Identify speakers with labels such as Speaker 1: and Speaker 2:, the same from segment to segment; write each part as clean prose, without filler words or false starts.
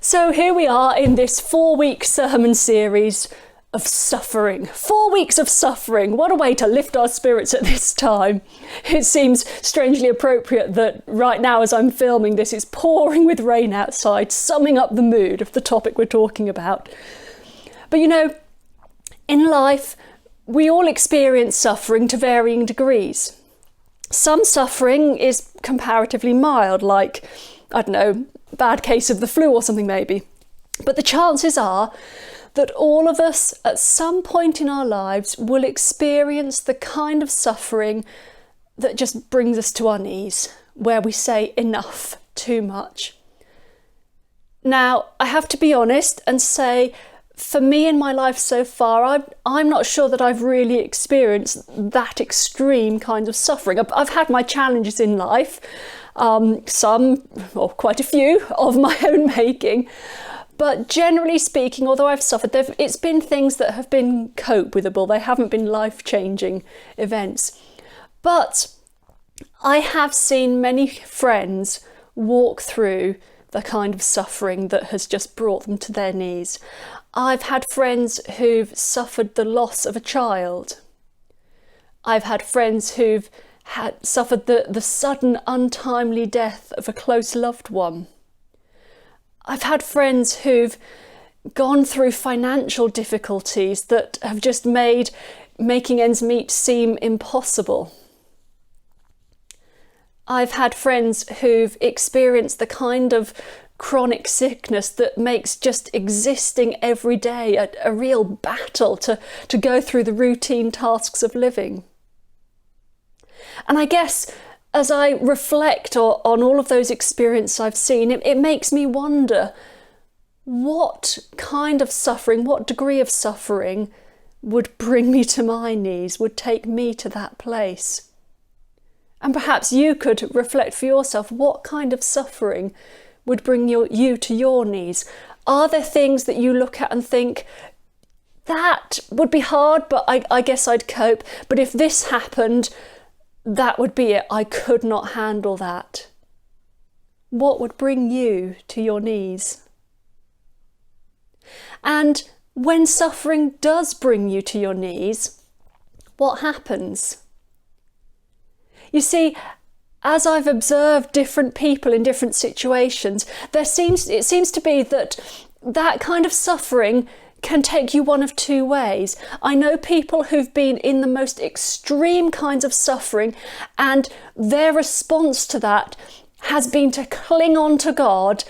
Speaker 1: So here we are in this 4-week sermon series of suffering. 4 weeks of suffering. What a way to lift our spirits at this time. It seems strangely appropriate that right now as I'm filming this, it's pouring with rain outside, summing up the mood of the topic we're talking about. But you know, in life, we all experience suffering to varying degrees. Some suffering is comparatively mild, like, I don't know, bad case of the flu or something maybe. But the chances are that all of us at some point in our lives will experience the kind of suffering that just brings us to our knees, where we say enough, too much. Now, I have to be honest and say, for me in my life so far, I'm not sure that I've really experienced that extreme kind of suffering. I've had my challenges in life, some, or quite a few, of my own making. But generally speaking, although I've suffered, it's been things that have been cope-withable. They haven't been life-changing events. But I have seen many friends walk through the kind of suffering that has just brought them to their knees. I've had friends who've suffered the loss of a child. I've had friends who've suffered the sudden, untimely death of a close loved one. I've had friends who've gone through financial difficulties that have just made making ends meet seem impossible. I've had friends who've experienced the kind of chronic sickness that makes just existing every day a real battle to go through the routine tasks of living. And I guess as I reflect on all of those experiences I've seen, it makes me wonder what kind of suffering, what degree of suffering would bring me to my knees, would take me to that place. And perhaps you could reflect for yourself, what kind of suffering would bring you to your knees? Are there things that you look at and think, that would be hard, but I guess I'd cope. But if this happened, that would be it. I could not handle that. What would bring you to your knees? And when suffering does bring you to your knees, what happens? You see, as I've observed different people in different situations, it seems to be that kind of suffering can take you one of two ways. I know people who've been in the most extreme kinds of suffering, and their response to that has been to cling on to God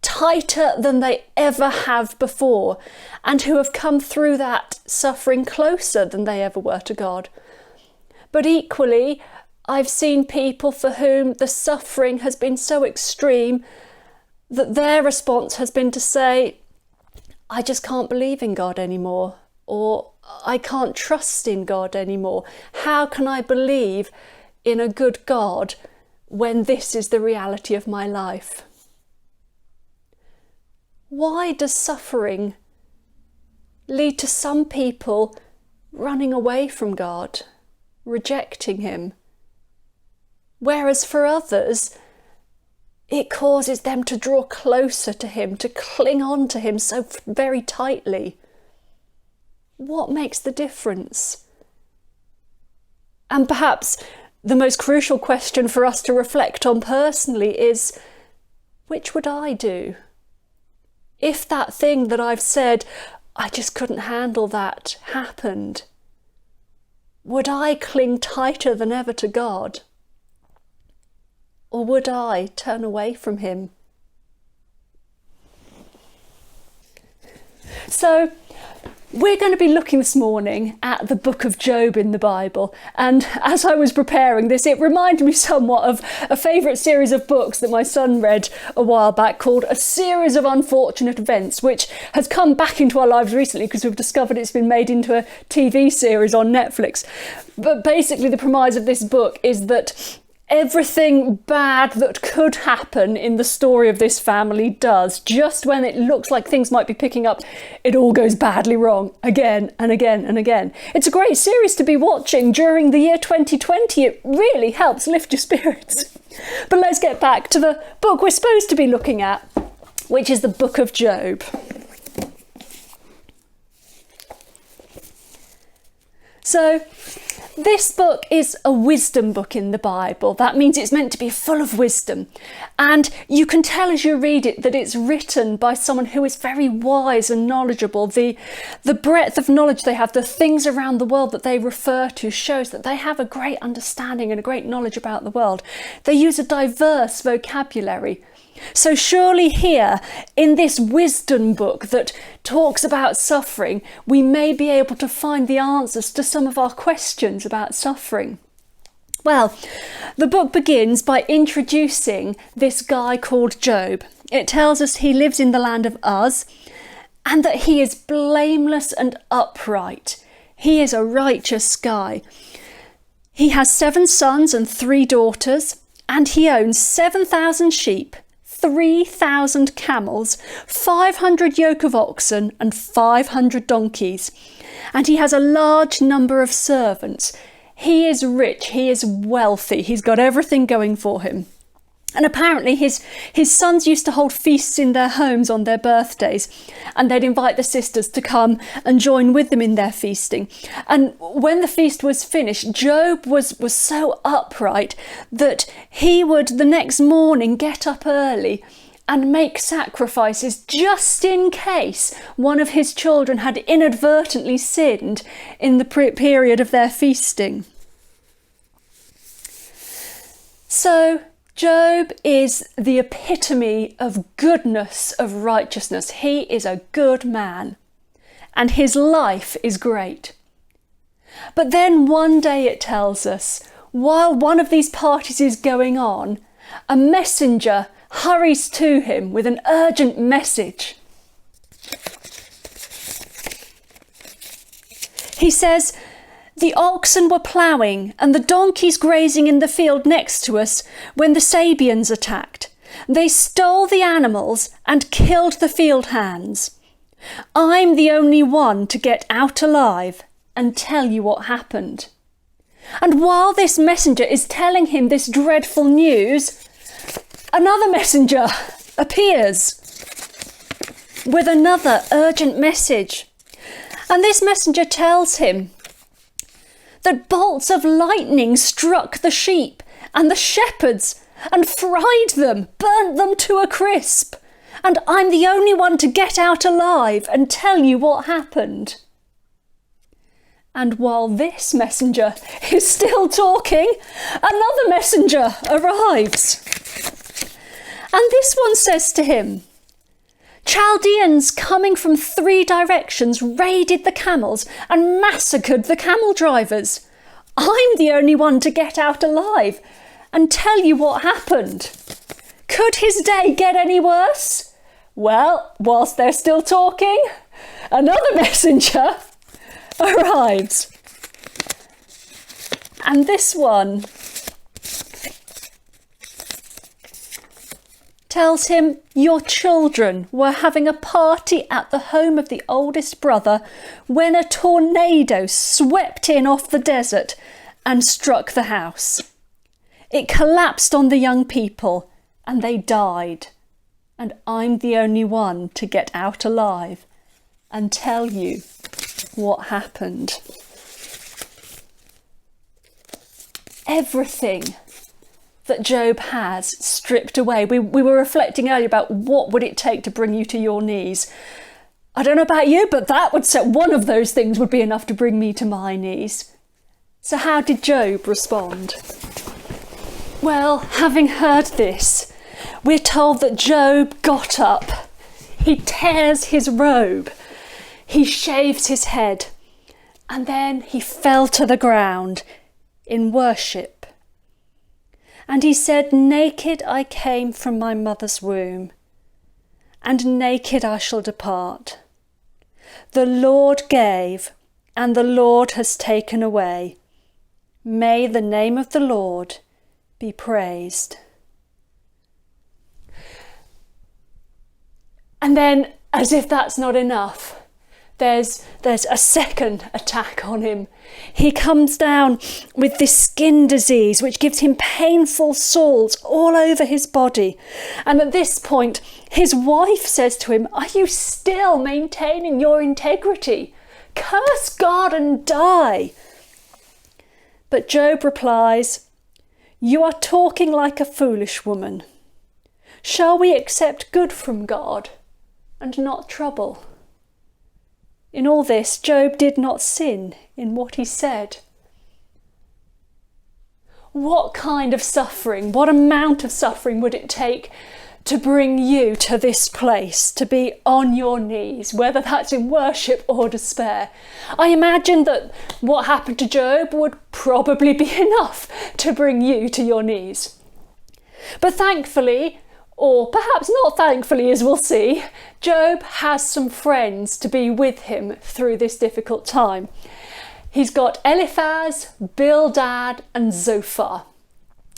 Speaker 1: tighter than they ever have before, and who have come through that suffering closer than they ever were to God. But equally, I've seen people for whom the suffering has been so extreme that their response has been to say, I just can't believe in God anymore, or I can't trust in God anymore. How can I believe in a good God when this is the reality of my life? Why does suffering lead to some people running away from God, rejecting Him? Whereas for others, it causes them to draw closer to Him, to cling on to Him so very tightly. What makes the difference? And perhaps the most crucial question for us to reflect on personally is, which would I do? If that thing that I've said, I just couldn't handle that, happened, would I cling tighter than ever to God? Or would I turn away from Him? So, we're going to be looking this morning at the book of Job in the Bible. And as I was preparing this, it reminded me somewhat of a favourite series of books that my son read a while back called A Series of Unfortunate Events, which has come back into our lives recently because we've discovered it's been made into a TV series on Netflix. But basically the premise of this book is that everything bad that could happen in the story of this family does. Just when it looks like things might be picking up, it all goes badly wrong again and again and again. It's a great series to be watching during the year 2020. It really helps lift your spirits. But let's get back to the book we're supposed to be looking at. which is the book of Job. So this book is a wisdom book in the Bible. That means it's meant to be full of wisdom. And you can tell as you read it that it's written by someone who is very wise and knowledgeable. The breadth of knowledge they have, the things around the world that they refer to, shows that they have a great understanding and a great knowledge about the world. They use a diverse vocabulary. So surely here, in this wisdom book that talks about suffering, we may be able to find the answers to some of our questions about suffering. Well, the book begins by introducing this guy called Job. It tells us he lives in the land of Uz and that he is blameless and upright. He is a righteous guy. He has 7 sons and 3 daughters, and he owns 7,000 sheep, 3,000 camels, 500 yoke of oxen and 500 donkeys. And he has a large number of servants. He is rich, he is wealthy, he's got everything going for him. And apparently his sons used to hold feasts in their homes on their birthdays, and they'd invite the sisters to come and join with them in their feasting. And when the feast was finished, Job was so upright that he would the next morning get up early and make sacrifices just in case one of his children had inadvertently sinned in the period of their feasting. So Job is the epitome of goodness, of righteousness. He is a good man, and his life is great. But then one day it tells us, while one of these parties is going on, a messenger hurries to him with an urgent message. He says, "The oxen were ploughing and the donkeys grazing in the field next to us when the Sabians attacked. They stole the animals and killed the field hands. I'm the only one to get out alive and tell you what happened." And while this messenger is telling him this dreadful news, another messenger appears with another urgent message. And this messenger tells him that bolts of lightning struck the sheep and the shepherds and fried them, burnt them to a crisp. And I'm the only one to get out alive and tell you what happened. And while this messenger is still talking, another messenger arrives. And this one says to him, "Chaldeans coming from 3 directions raided the camels and massacred the camel drivers. I'm the only one to get out alive and tell you what happened. Could his day get any worse?" Well, whilst they're still talking, another messenger arrives. And this one tells him, "Your children were having a party at the home of the oldest brother when a tornado swept in off the desert and struck the house. It collapsed on the young people and they died. And I'm the only one to get out alive and tell you what happened." Everything that Job has stripped away. We were reflecting earlier about what would it take to bring you to your knees. I don't know about you, but one of those things would be enough to bring me to my knees. So how did Job respond? Well, having heard this, we're told that Job got up. He tears his robe. He shaves his head. And then he fell to the ground in worship. And he said, "Naked I came from my mother's womb, and naked I shall depart. The Lord gave, and the Lord has taken away. May the name of the Lord be praised." And then, as if that's not enough, there's a second attack on him. He comes down with this skin disease, which gives him painful sores all over his body. And at this point, his wife says to him, "Are you still maintaining your integrity? Curse God and die." But Job replies, "You are talking like a foolish woman. Shall we accept good from God and not trouble?" In all this, Job did not sin in what he said. What kind of suffering, what amount of suffering would it take to bring you to this place, to be on your knees, whether that's in worship or despair? I imagine that what happened to Job would probably be enough to bring you to your knees. But thankfully, or perhaps not thankfully, as we'll see, Job has some friends to be with him through this difficult time. He's got Eliphaz, Bildad and Zophar.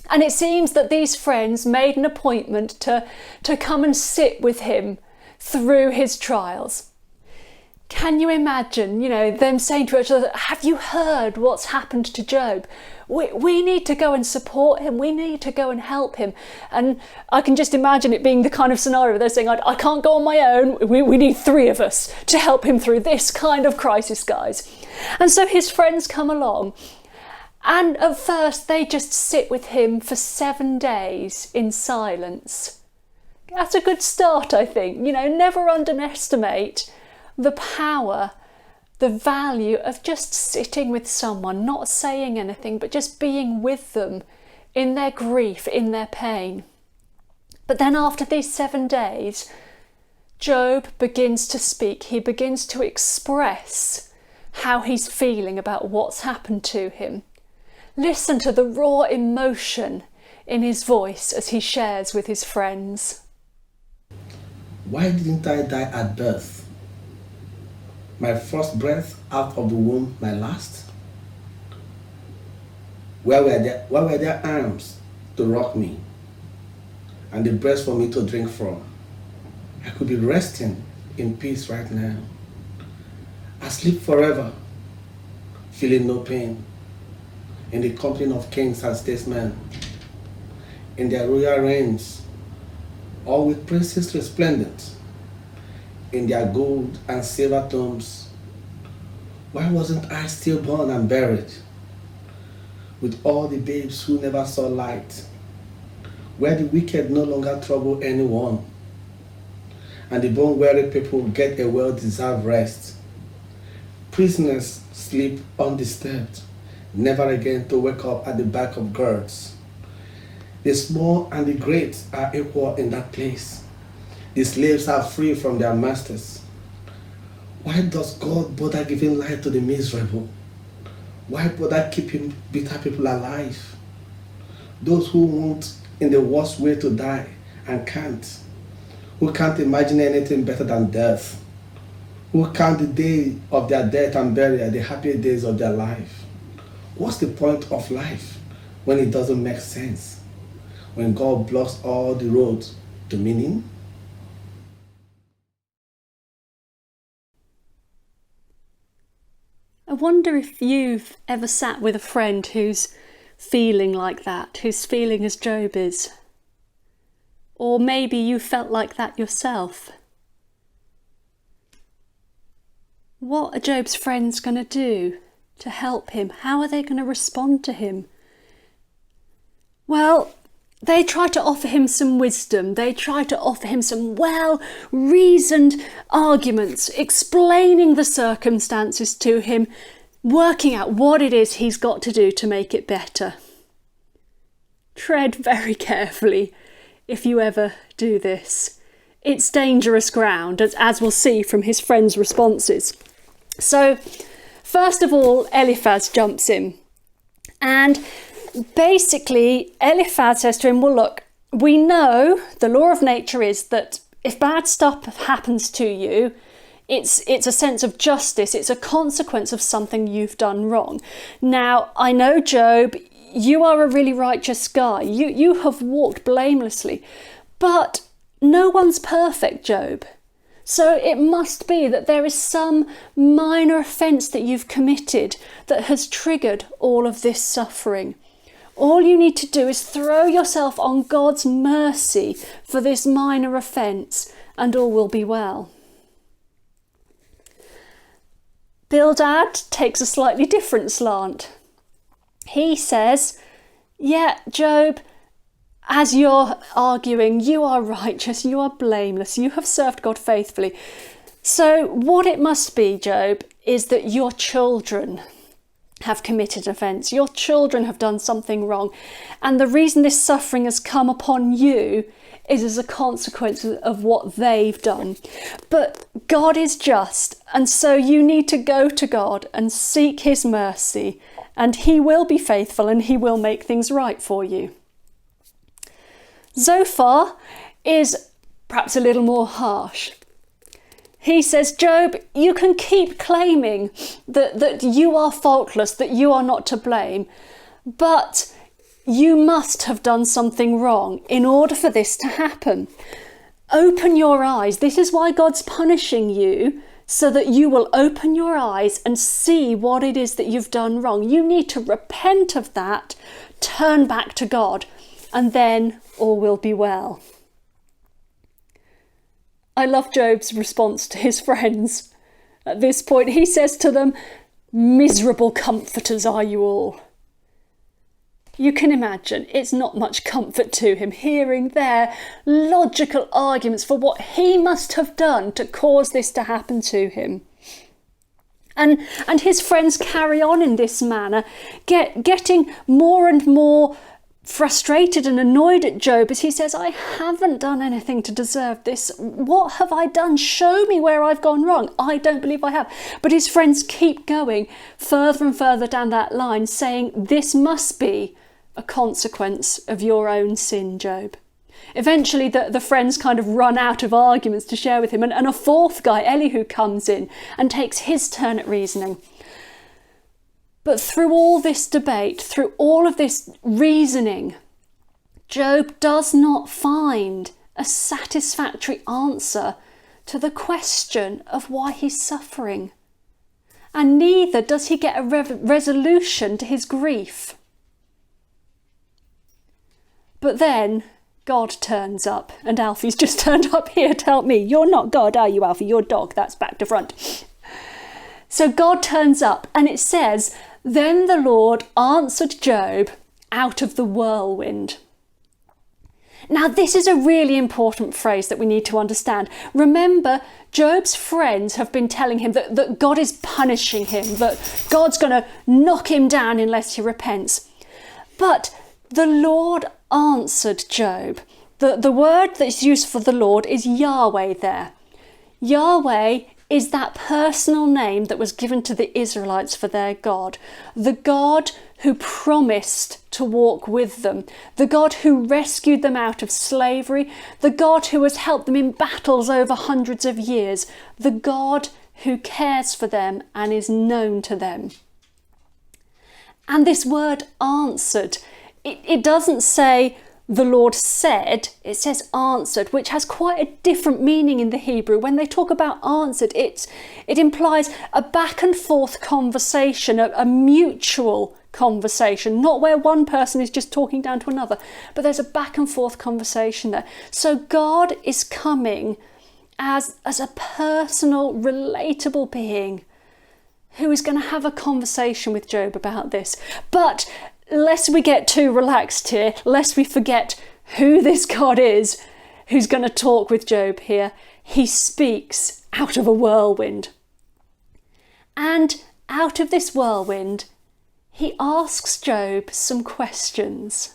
Speaker 1: And it seems that these friends made an appointment to come and sit with him through his trials. Can you imagine, them saying to each other, "Have you heard what's happened to Job? We need to go and support him. We need to go and help him." And I can just imagine it being the kind of scenario where they're saying, I can't go on my own. We need 3 of us to help him through this kind of crisis, guys. And so his friends come along. And at first they just sit with him for 7 days in silence. That's a good start, I think. Never underestimate the power, the value of just sitting with someone, not saying anything, but just being with them in their grief, in their pain. But then after these 7 days, Job begins to speak. He begins to express how he's feeling about what's happened to him. Listen to the raw emotion in his voice as he shares with his friends.
Speaker 2: "Why didn't I die at birth? My first breath out of the womb, my last? Where were their arms to rock me and the breast for me to drink from? I could be resting in peace right now, asleep forever, feeling no pain, in the company of kings and statesmen, in their royal reigns, all with princes resplendent, in their gold and silver tombs. Why wasn't I stillborn and buried with all the babes who never saw light, where the wicked no longer trouble anyone, and the bone-weary people get a well-deserved rest? Prisoners sleep undisturbed, never again to wake up at the back of guards. The small and the great are equal in that place. The slaves are free from their masters. Why does God bother giving life to the miserable? Why bother keeping bitter people alive? Those who want in the worst way to die and can't. Who can't imagine anything better than death. Who count the day of their death and burial the happy days of their life. What's the point of life when it doesn't make sense? When God blocks all the roads to meaning?
Speaker 1: I wonder if you've ever sat with a friend who's feeling like that, who's feeling as Job is. Or maybe you felt like that yourself. What are Job's friends going to do to help him? How are they going to respond to him? Well, they try to offer him some wisdom. They try to offer him some well-reasoned arguments, explaining the circumstances to him, working out what it is he's got to do to make it better. Tread very carefully if you ever do this. It's dangerous ground, as we'll see from his friends' responses. So, first of all, Eliphaz jumps in. And basically, Eliphaz says to him, well, look, we know the law of nature is that if bad stuff happens to you, it's a sense of justice. It's a consequence of something you've done wrong. Now, I know, Job, you are a really righteous guy. You have walked blamelessly. But no one's perfect, Job. So it must be that there is some minor offence that you've committed that has triggered all of this suffering. All you need to do is throw yourself on God's mercy for this minor offence, and all will be well. Bildad takes a slightly different slant. He says, yeah, Job, as you're arguing, you are righteous, you are blameless, you have served God faithfully. So what it must be, Job, is that your children have committed offence. Your children have done something wrong. And the reason this suffering has come upon you is as a consequence of what they've done. But God is just, and so you need to go to God and seek his mercy, and he will be faithful and he will make things right for you. Zophar is perhaps a little more harsh. He says, Job, you can keep claiming that you are faultless, that you are not to blame, but you must have done something wrong in order for this to happen. Open your eyes. This is why God's punishing you, so that you will open your eyes and see what it is that you've done wrong. You need to repent of that, turn back to God, and then all will be well. I love Job's response to his friends. At this point, he says to them, miserable comforters are you all. You can imagine it's not much comfort to him hearing their logical arguments for what he must have done to cause this to happen to him. And his friends carry on in this manner, getting more and more frustrated and annoyed at Job as he says, I haven't done anything to deserve this. What have I done? Show me where I've gone wrong. I don't believe I have. But his friends keep going further and further down that line, saying this must be a consequence of your own sin, Job. Eventually the friends kind of run out of arguments to share with him, and a fourth guy, Elihu, comes in and takes his turn at reasoning. But through all this debate, through all of this reasoning, Job does not find a satisfactory answer to the question of why he's suffering. And neither does he get a resolution to his grief. But then God turns up, and Alfie's just turned up here to help me. You're not God, are you, Alfie? You're dog. That's back to front. So God turns up, and it says, then the Lord answered Job out of the whirlwind. Now, this is a really important phrase that we need to understand. Remember, Job's friends have been telling him that God is punishing him, that God's going to knock him down unless he repents. But the Lord answered Job. The word that's used for the Lord is Yahweh there. Yahweh is that personal name that was given to the Israelites for their God. The God who promised to walk with them. The God who rescued them out of slavery. The God who has helped them in battles over hundreds of years. The God who cares for them and is known to them. And this word answered, it doesn't say the Lord said, it says answered, which has quite a different meaning in the Hebrew. When they talk about answered, it implies a back and forth conversation, a mutual conversation, not where one person is just talking down to another, but there's a back and forth conversation there. So God is coming as a personal, relatable being who is going to have a conversation with Job about this. But lest we get too relaxed here, lest we forget who this God is who's going to talk with Job here, he speaks out of a whirlwind. And out of this whirlwind, he asks Job some questions.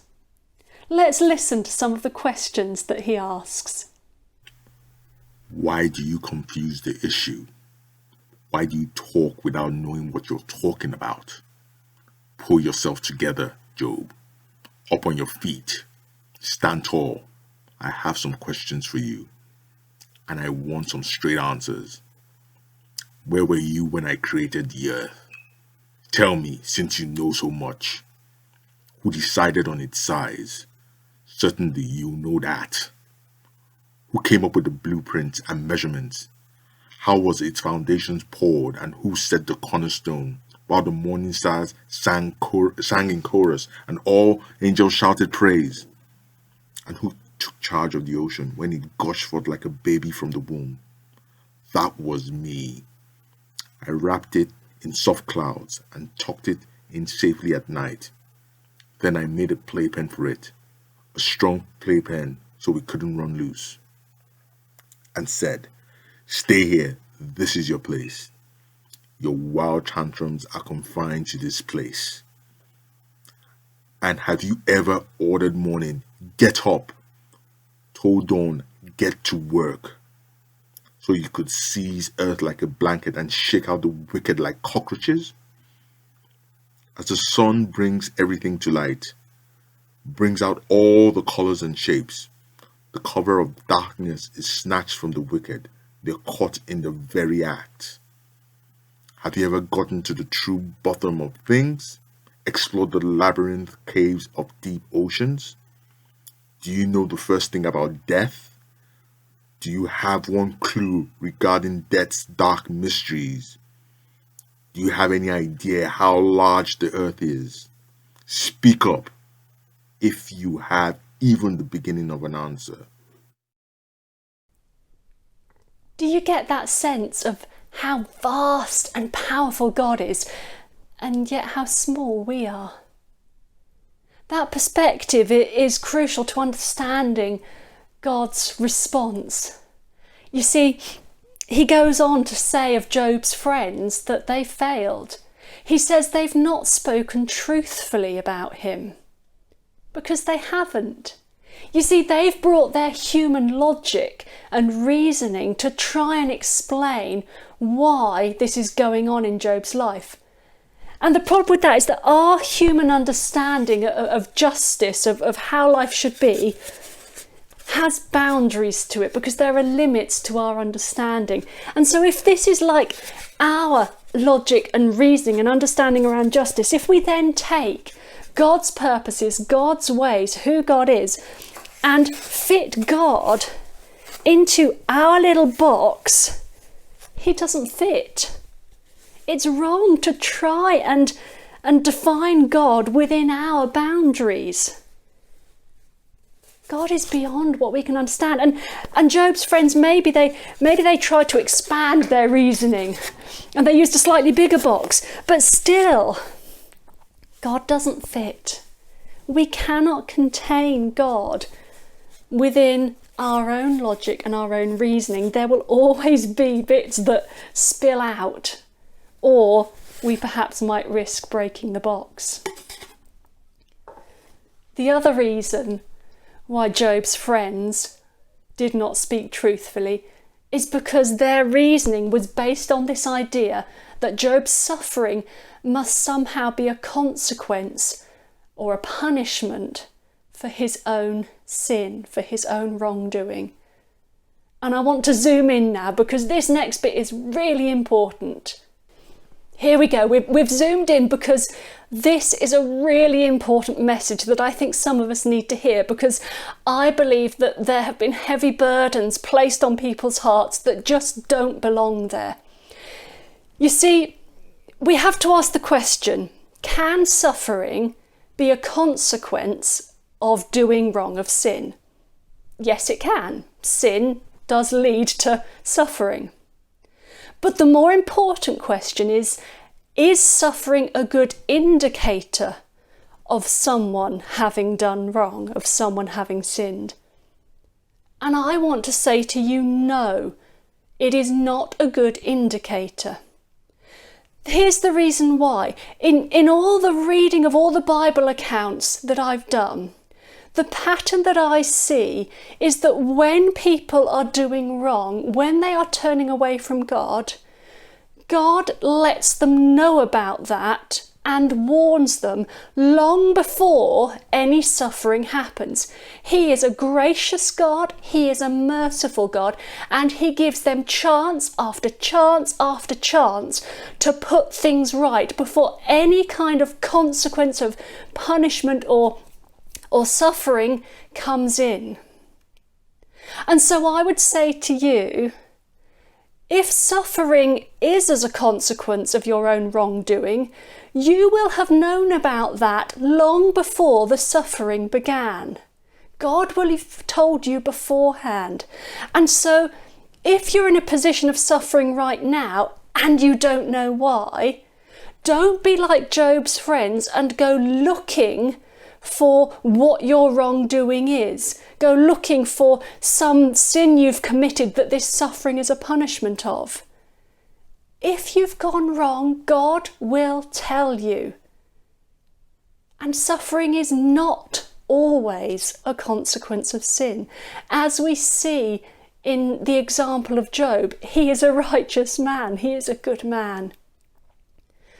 Speaker 1: Let's listen to some of the questions that he asks.
Speaker 3: Why do you confuse the issue? Why do you talk without knowing what you're talking about? Pull yourself together, Job. Up on your feet. Stand tall. I have some questions for you. And I want some straight answers. Where were you when I created the earth? Tell me, since you know so much. Who decided on its size? Certainly you know that. Who came up with the blueprints and measurements How was its foundations poured, and who set the cornerstone? While the morning stars sang in chorus, and all angels shouted praise. And who took charge of the ocean when it gushed forth like a baby from the womb? That was me. I wrapped it in soft clouds and tucked it in safely at night. Then I made a playpen for it, a strong playpen so it couldn't run loose, and said, "Stay here, this is your place. Your wild tantrums are confined to this place." And have you ever ordered morning, "Get up," told dawn, "Get to work," so you could seize earth like a blanket and shake out the wicked like cockroaches? As the sun brings everything to light, brings out all the colors and shapes, the cover of darkness is snatched from the wicked. They're caught in the very act. Have you ever gotten to the true bottom of things? Explored the labyrinth caves of deep oceans? Do you know the first thing about death? Do you have one clue regarding death's dark mysteries? Do you have any idea how large the earth is? Speak up if you have even the beginning of an answer.
Speaker 1: Do you get that sense of how vast and powerful God is, and yet how small we are? That perspective is crucial to understanding God's response. You see, he goes on to say of Job's friends that they failed. He says they've not spoken truthfully about him, because they haven't. You see, they've brought their human logic and reasoning to try and explain why this is going on in Job's life. And the problem with that is that our human understanding of justice, of how life should be, has boundaries to it, because there are limits to our understanding. And so if this is like our logic and reasoning and understanding around justice, if we then take God's purposes, God's ways, who God is, and fit God into our little box, he doesn't fit. It's wrong to try and define God within our boundaries. God is beyond what we can understand. And Job's friends, maybe they tried to expand their reasoning and they used a slightly bigger box, but still, God doesn't fit. We cannot contain God within our own logic and our own reasoning. There will always be bits that spill out, or we perhaps might risk breaking the box. The other reason why Job's friends did not speak truthfully is because their reasoning was based on this idea that Job's suffering must somehow be a consequence or a punishment for his own sin, for his own wrongdoing. And I want to zoom in now, because this next bit is really important. Here we go. We've zoomed in because this is a really important message that I think some of us need to hear, because I believe that there have been heavy burdens placed on people's hearts that just don't belong there. You see, we have to ask the question, can suffering be a consequence of doing wrong, of sin? Yes, it can. Sin does lead to suffering. But the more important question is suffering a good indicator of someone having done wrong, of someone having sinned? And I want to say to you, no, it is not a good indicator. Here's the reason why. In all the reading of all the Bible accounts that I've done, the pattern that I see is that when people are doing wrong, when they are turning away from God, God lets them know about that and warns them long before any suffering happens. He is a gracious God, he is a merciful God, and he gives them chance after chance after chance to put things right before any kind of consequence of punishment or suffering comes in. And so I would say to you, If suffering is as a consequence of your own wrongdoing, you will have known about that long before the suffering began. God will have told you beforehand. And so, if you're in a position of suffering right now and you don't know why, don't be like Job's friends and go looking for what your wrongdoing is. Go looking for some sin you've committed that this suffering is a punishment of. If you've gone wrong, God will tell you. And suffering is not always a consequence of sin. As we see in the example of Job, he is a righteous man. He is a good man.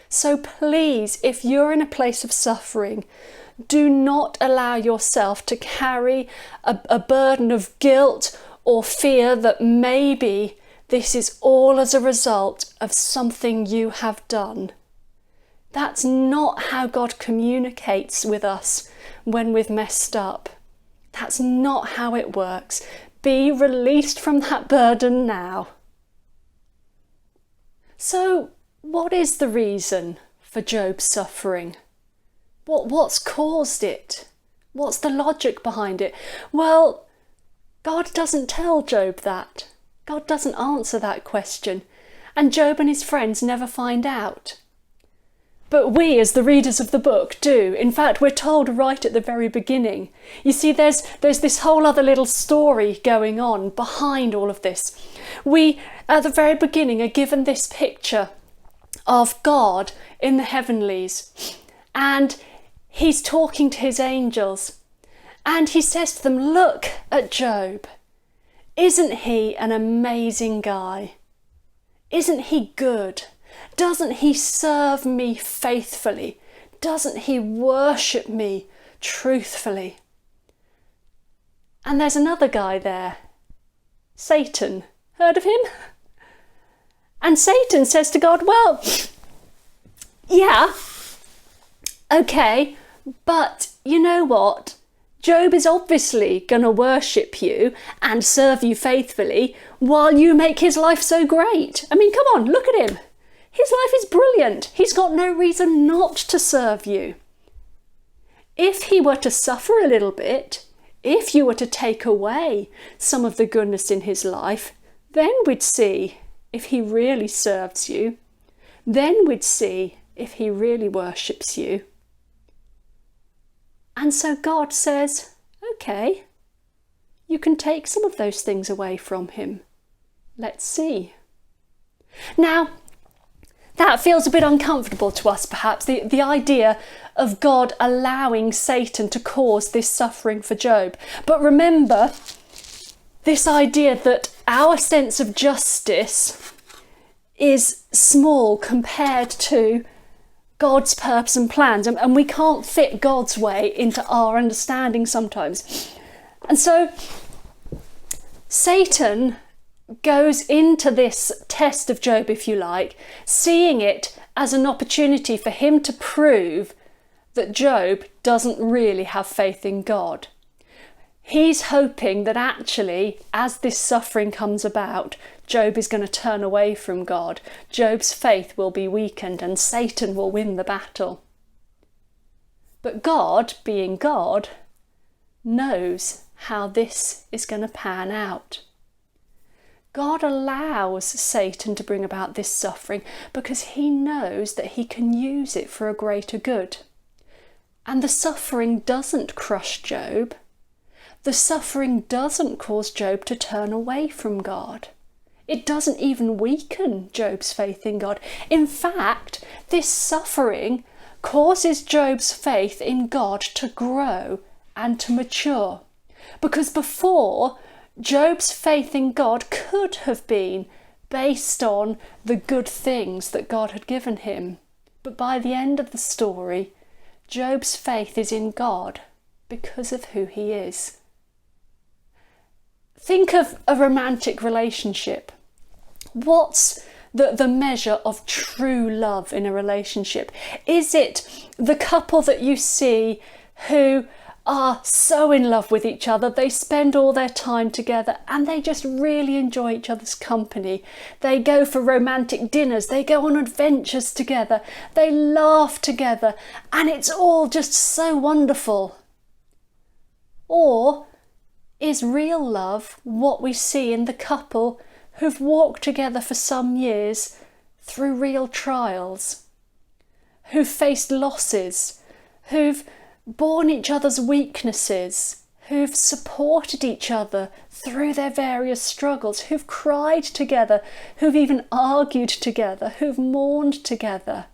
Speaker 1: So please, if you're in a place of suffering, do not allow yourself to carry a burden of guilt or fear that maybe this is all as a result of something you have done. That's not how God communicates with us when we've messed up. That's not how it works. Be released from that burden now. So, what is the reason for Job's suffering? What's caused it? What's the logic behind it? Well, God doesn't tell Job that. God doesn't answer that question. And Job and his friends never find out. But we, as the readers of the book, do. In fact, we're told right at the very beginning. You see, there's this whole other little story going on behind all of this. We, at the very beginning, are given this picture of God in the heavenlies. And he's talking to his angels. And he says to them, look at Job. Isn't he an amazing guy? Isn't he good? Doesn't he serve me faithfully? Doesn't he worship me truthfully? And there's another guy there, Satan. Heard of him? And Satan says to God, well, yeah, okay, but you know what? Job is obviously going to worship you and serve you faithfully while you make his life so great. I mean, come on, look at him. His life is brilliant. He's got no reason not to serve you. If he were to suffer a little bit, if you were to take away some of the goodness in his life, then we'd see if he really serves you. Then we'd see if he really worships you. And so God says, okay, you can take some of those things away from him. Let's see. Now, that feels a bit uncomfortable to us, perhaps, the idea of God allowing Satan to cause this suffering for Job. But remember, this idea that our sense of justice is small compared to God's purpose and plans, and we can't fit God's way into our understanding sometimes. And so Satan goes into this test of Job, if you like, seeing it as an opportunity for him to prove that Job doesn't really have faith in God. He's hoping that actually, as this suffering comes about, Job is going to turn away from God. Job's faith will be weakened and Satan will win the battle. But God, being God, knows how this is going to pan out. God allows Satan to bring about this suffering because he knows that he can use it for a greater good. And the suffering doesn't crush Job. The suffering doesn't cause Job to turn away from God. It doesn't even weaken Job's faith in God. In fact, this suffering causes Job's faith in God to grow and to mature. Because before, Job's faith in God could have been based on the good things that God had given him. But by the end of the story, Job's faith is in God because of who he is. Think of a romantic relationship. What's the measure of true love in a relationship? Is it the couple that you see who are so in love with each other. They spend all their time together and they just really enjoy each other's company. They go for romantic dinners, they go on adventures together, they laugh together, and it's all just so wonderful. Or is real love what we see in the couple who've walked together for some years through real trials, who've faced losses, who've borne each other's weaknesses, who've supported each other through their various struggles, who've cried together, who've even argued together, who've mourned together,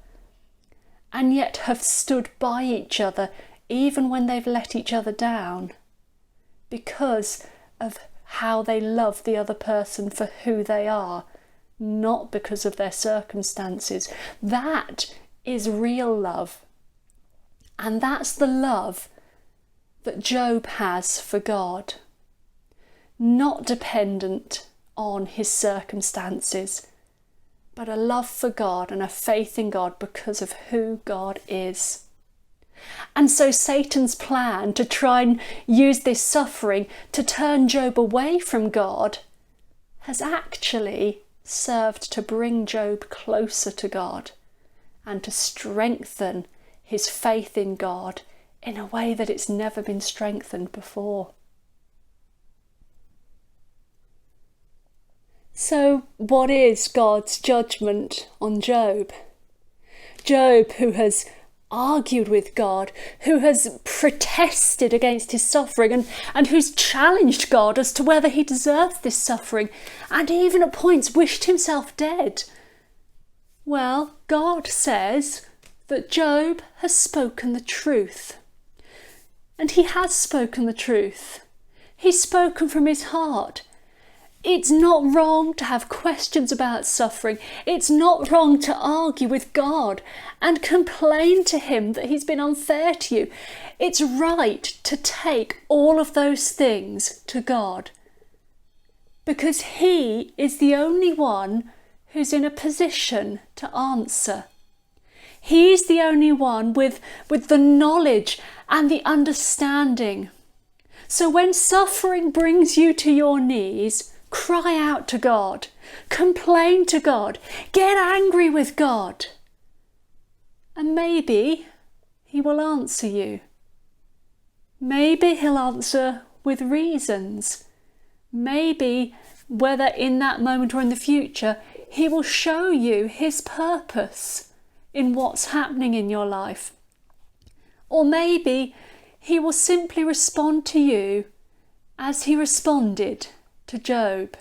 Speaker 1: and yet have stood by each other even when they've let each other down, because of how they love the other person for who they are, not because of their circumstances. That is real love. And that's the love that Job has for God, not dependent on his circumstances, but a love for God and a faith in God because of who God is. And so Satan's plan to try and use this suffering to turn Job away from God has actually served to bring Job closer to God and to strengthen his faith in God in a way that it's never been strengthened before. So, what is God's judgment on Job? Job, who has argued with God, who has protested against his suffering and who's challenged God as to whether he deserves this suffering, and even at points wished himself dead. Well, God says that Job has spoken the truth. And he has spoken the truth. He's spoken from his heart. It's not wrong to have questions about suffering. It's not wrong to argue with God and complain to him that he's been unfair to you. It's right to take all of those things to God, because he is the only one who's in a position to answer. He's the only one with the knowledge and the understanding. So when suffering brings you to your knees, cry out to God, complain to God, get angry with God. And maybe he will answer you. Maybe he'll answer with reasons. Maybe, whether in that moment or in the future, he will show you his purpose in what's happening in your life. Or maybe he will simply respond to you as he responded to Job.